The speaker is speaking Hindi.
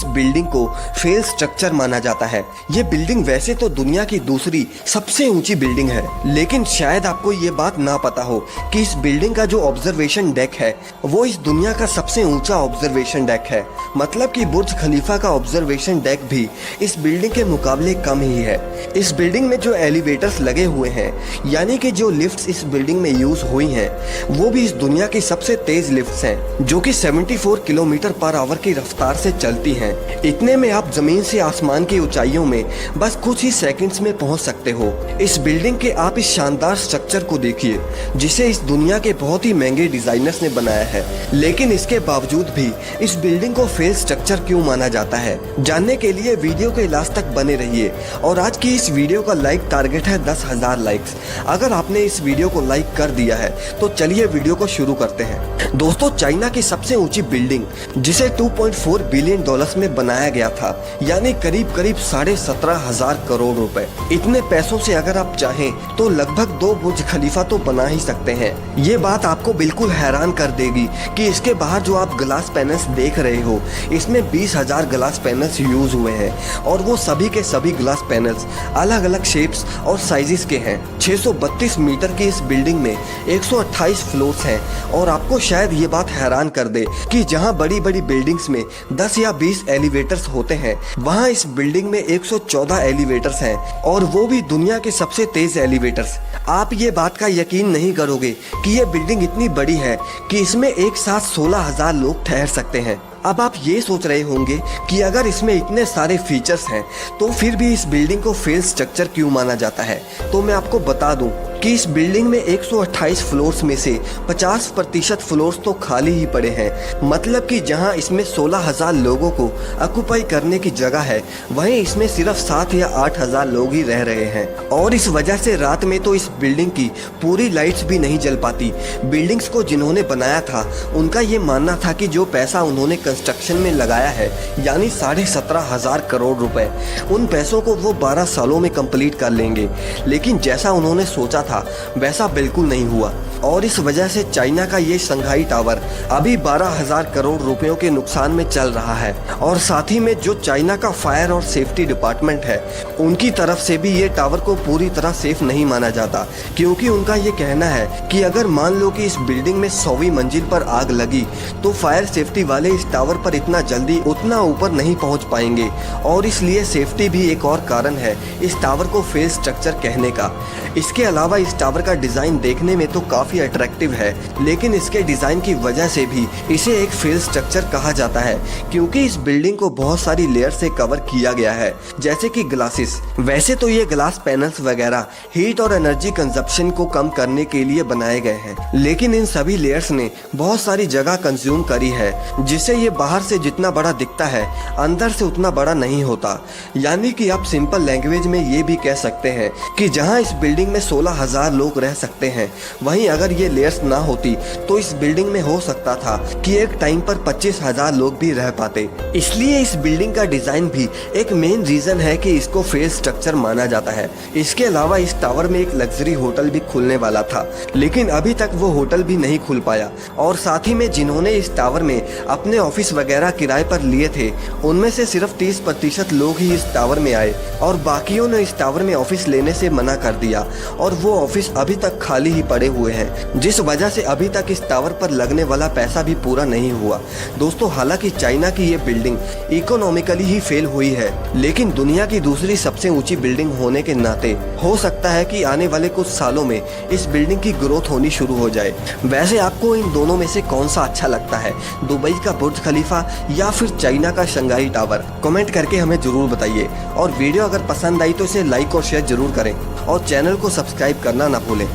इस बिल्डिंग को फेल स्ट्रक्चर माना जाता है। ये बिल्डिंग वैसे तो दुनिया की दूसरी सबसे ऊंची बिल्डिंग है, लेकिन शायद आपको ये बात ना पता हो कि इस बिल्डिंग का जो ऑब्जर्वेशन डेक है वो इस दुनिया का सबसे ऊंचा ऑब्जर्वेशन डेक है। मतलब कि बुर्ज खलीफा का ऑब्जर्वेशन डेक भी इस बिल्डिंग के मुकाबले कम ही है। इस बिल्डिंग में जो एलिवेटर्स लगे हुए हैं, यानी कि जो लिफ्ट्स इस बिल्डिंग में यूज हुई हैं, वो भी इस दुनिया की सबसे तेज लिफ्ट्स हैं, जो कि 74 किलोमीटर पर आवर की रफ्तार से चलती हैं। इतने में आप जमीन से आसमान की ऊंचाइयों में बस कुछ ही सेकंड्स में पहुंच सकते हो। इस बिल्डिंग के आप इस शानदार स्ट्रक्चर को देखिए, जिसे इस दुनिया के बहुत ही महंगे डिजाइनर्स ने बनाया है, लेकिन इसके बावजूद भी इस बिल्डिंग को फेल स्ट्रक्चर क्यों माना जाता है, जानने के लिए वीडियो के लास्ट तक बने रहिए। और आज की इस वीडियो का लाइक टारगेट है 10,000 लाइक्स। अगर आपने इस वीडियो को लाइक कर दिया है तो चलिए वीडियो को शुरू करते हैं। दोस्तों, चाइना की सबसे ऊंची बिल्डिंग, जिसे 2.4 बिलियन डॉलर्स में बनाया गया था, यानी करीब 17,500 करोड़ रुपए। इतने पैसों से अगर आप चाहें तो लगभग 2 बुर्ज खलीफा तो बना ही सकते हैं। ये बात आपको बिल्कुल हैरान कर देगी कि इसके बाहर जो आप ग्लास पैनल्स देख रहे हो, इसमें 20,000 ग्लास पैनल्स यूज हुए हैं, और वो सभी के सभी ग्लास पैनल्स अलग अलग शेप्स और साइजेस के हैं। 632 मीटर की इस बिल्डिंग में 128 फ्लोर्स हैं, और आपको शायद ये बात हैरान कर दे कि जहां बड़ी बड़ी बिल्डिंग्स में 10 या 20 एलिवेटर्स होते हैं, वहां इस बिल्डिंग में 114 एलिवेटर्स हैं, और वो भी दुनिया के सबसे तेज एलिवेटर्स। आप ये बात का यकीन नहीं करोगे कि ये बिल्डिंग इतनी बड़ी है कि इसमें एक साथ 16,000 लोग ठहर सकते हैं। अब आप ये सोच रहे होंगे कि अगर इसमें इतने सारे फीचर्स हैं तो फिर भी इस बिल्डिंग को फेल स्ट्रक्चर क्यों माना जाता है। तो मैं आपको बता दूं कि इस बिल्डिंग में 128 फ्लोर्स में से 50% फ्लोर्स तो खाली ही पड़े हैं। मतलब कि जहां इसमें 16,000 लोगों को ऑक्युपाई करने की जगह है, वहीं इसमें सिर्फ 7 या 8,000 लोग ही रह रहे हैं। और इस वजह से रात में तो इस बिल्डिंग की पूरी लाइट्स भी नहीं जल पाती। बिल्डिंग्स को जिन्होंने बनाया था, उनका ये मानना था कि जो पैसा उन्होंने कंस्ट्रक्शन में लगाया है, यानी 17,500 करोड़ रुपए, उन पैसों को वो 12 सालों में कंप्लीट कर लेंगे। लेकिन जैसा उन्होंने सोचा था वैसा बिल्कुल नहीं हुआ, और इस वजह से चाइना का ये शंघाई टावर अभी 12,000 करोड़ रुपयों के नुकसान में चल रहा है। और साथ ही में जो चाइना का फायर और सेफ्टी डिपार्टमेंट है, उनकी तरफ से भी ये टावर को पूरी तरह सेफ नहीं माना जाता, क्योंकि उनका ये कहना है कि अगर मान लो कि इस बिल्डिंग में 100वीं मंजिल पर आग लगी तो फायर सेफ्टी वाले इस टावर पर इतना जल्दी उतना ऊपर नहीं पहुंच पाएंगे, और इसलिए सेफ्टी भी एक और कारण है इस टावर को फेल स्ट्रक्चर कहने का। इसके अलावा इस टावर का डिजाइन देखने में तो काफी अट्रैक्टिव है, लेकिन इसके डिजाइन की वजह से भी इसे एक फेल स्ट्रक्चर कहा जाता है, क्योंकि इस बिल्डिंग को बहुत सारी लेयर से कवर किया गया है, जैसे कि ग्लासेस। वैसे तो ये ग्लास पैनल्स वगैरह हीट और एनर्जी कंजप्शन को कम करने के लिए बनाए गए हैं, लेकिन इन सभी लेयर्स ने बहुत सारी जगह कंज्यूम करी है, जिससे ये बाहर से जितना बड़ा दिखता है, अंदर से उतना बड़ा नहीं होता। यानी कि आप सिंपल लैंग्वेज में ये भी कह सकते हैं कि जहां इस बिल्डिंग में 16,000 लोग रह सकते हैं, वहीं अगर ये लेयर्स ना होती तो इस बिल्डिंग में हो सकता था कि एक टाइम पर 25,000 लोग भी रह पाते। इसलिए इस बिल्डिंग का डिजाइन भी एक मेन रीजन है कि इसको फेल स्ट्रक्चर माना जाता है। इसके अलावा इस टावर में एक लग्जरी होटल भी खुलने वाला था, लेकिन अभी तक वो होटल भी नहीं खुल पाया। और साथ ही में जिन्होंने इस टावर में अपने ऑफिस वगैरह किराए पर लिए थे, उनमें से सिर्फ 30% लोग ही इस टावर में आए, और बाकियों ने इस टावर में ऑफिस लेने से मना कर दिया, और वो ऑफिस अभी तक खाली ही पड़े हुए हैं, जिस वजह से अभी तक इस टावर पर लगने वाला पैसा भी पूरा नहीं हुआ। दोस्तों, हालांकि चाइना की ये बिल्डिंग इकोनॉमिकली ही फेल हुई है, लेकिन दुनिया की दूसरी सबसे ऊंची बिल्डिंग होने के नाते हो सकता है कि आने वाले कुछ सालों में इस बिल्डिंग की ग्रोथ होनी शुरू हो जाए। वैसे आपको इन दोनों में से कौन सा अच्छा लगता है, दुबई का बुर्ज खलीफा या फिर चाइना का शंघाई टावर? कमेंट करके हमें जरूर बताइए, और वीडियो अगर पसंद आई तो इसे लाइक और शेयर जरूर करें, और चैनल को सब्सक्राइब करना ना भूलें।